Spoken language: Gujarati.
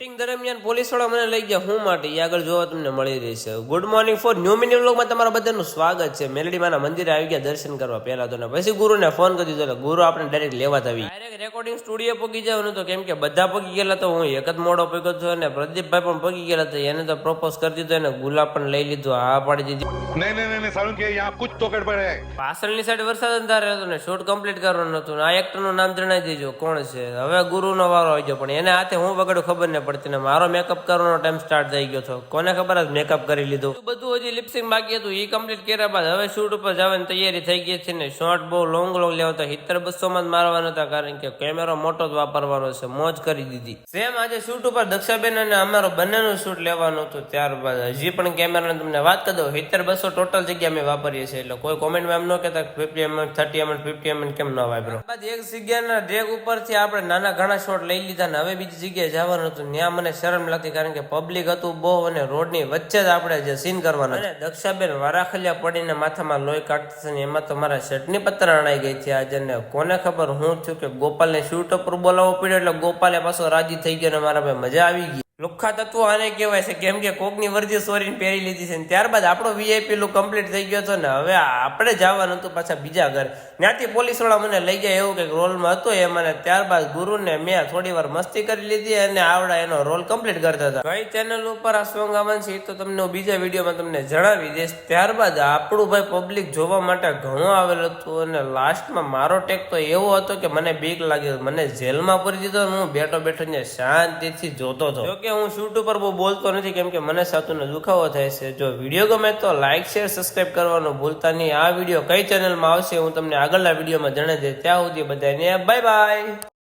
શૂટિંગ દરમિયાન પોલીસ વાળા મને લઈ ગયા હું માટે એ આગળ જોવા તમને મળી રહેશે. Good morning for new mini વ્લોગમાં તમારા બધાનું સ્વાગત છે. મેલડી માના મંદિરે આવી ગયા દર્શન કરવા પહેલા તો, ને પછી ગુરુને ફોન કરી દીધો એટલે ગુરુ આપણે ડાયરેક્ટ લેવા જ આવી. ડાયરેક્ટ રેકોર્ડિંગ સ્ટુડિયો પગી જવાનું તો, કેમ કે બધા પગી ગયેલા તો હું એક જ મોડો પગ્યો હતો અને પ્રદીપભાઈ પણ પગી ગયેલા હતા. એને તો પ્રપોઝ કરી દીધો અને ગુલાબ પણ લઈ લીધો, હા પાડી દીધી. नहीं सारुण के यहाँ कुछ तो गड़बड़ है. પાછળની સાઈડ વરસાદ અંધારે હતો ને શૂટ કમ્પ્લીટ કરવાનું હતું ને આ એક્ટરનું નામ જણાવી દેજો કોણ છે. હવે ગુરુનો વારો આવી ગયો પણ એને હાથે હું વગડું ખબર ન પડતી ને મારો મેકઅપ કરવાનો ટાઈમ સ્ટાર્ટ થઈ ગયો હતો. કોને ખબર જ મેકઅપ કરી લીધું. બધું હજી લિપસિંગ બાકી હતું એ કમ્પ્લીટ કર્યા બાદ હવે શૂટ ઉપર જવાની તૈયારી થઈ ગઈ છે ને શોર્ટ બહુ લોંગ લેવા હતા. 70-200 જ મારવાના હતા કારણ કે કેમેરો મોટો જ વાપરવાનો છે. મોજ કરી દીધી. સેમ આજે શૂટ ઉપર દક્ષાબેન અને અમારો બંનેનું શૂટ લેવાનું હતું. ત્યારબાદ હજી પણ કેમેરાને તમને વાત કરી દઉં 70-200 ટોટલ જગ્યા અમે વાપરીએ છીએ એટલે કોઈ કોમેન્ટમાં એમ ન કહેતા 50 mm 30 mm 50 mm કેમ ન વાપરો. બાદ એક જગ્યાના ડ્રેગ ઉપરથી આપણે નાના ઘણા શોટ લઈ લીધા ને હવે બીજી જગ્યાએ જવાનું હતું. ત્યાં મને શરમ લાગતી કારણ કે પબ્લિક હતું બહુ અને રોડની વચ્ચે જ આપણે જે સીન કરવાના અને દક્ષાબેન વારાખલિયા પડીને માથામાં લોહી કાઢતી ને એમાં તો મારા શર્ટની પત્ર અણાઈ ગઈ છે આજે. ને કોને ખબર હું થયું કે ગોપાલને શૂટ ઉપર બોલાવવો પડ્યો એટલે ગોપાલે પાછો રાજી થઈ ગયો ને મારા ભાઈ મજા આવી ગઈ. લુખ્ખા તત્વો આને કહેવાય છે કેમ કે કોકની વર્દી સોરીને પહેરી લીધી છે. ત્યારબાદ આપણો વીઆઈપી લુક કમ્પ્લીટ થઈ ગયો હતો ને હવે આપણે જવાનું હતું પાછા બીજા ઘર. ત્યાંથી પોલીસ વાળા મને લઈ ગયા એવું કંઈક રોલમાં હતો એ મને. ત્યારબાદ ગુરુને મેં થોડી વાર મસ્તી કરી લીધી અને આવડા એનો રોલ કમ્પ્લીટ કરતા હતા. કઈ ચેનલ ઉપર આ સોંગ આવવાનું છે એ તો તમને બીજા વિડીયોમાં તમને જણાવી દઈશ. ત્યારબાદ આપણું ભાઈ પબ્લિક જોવા માટે ઘણું આવેલું હતું અને લાસ્ટમાં મારો ટેક તો એવો હતો કે મને બીક લાગી. મને જેલમાં પૂરી દીધો હું બેઠો બેઠો ને શાંતિથી જોતો હતો. જોકે હું શૂટ ઉપર બહુ બોલતો નથી કેમ કે મને સાતુનો દુખાવો થાય છે. જો વિડીયો ગમે તો લાઈક શેર સબસ્ક્રાઇબ કરવાનું ભૂલતા નહીં. આ વિડીયો કઈ ચેનલમાં આવશે હું તમને આગળના વિડીયોમાં જણાવી દઈશ. ત્યાં સુધી બધાને બાય બાય.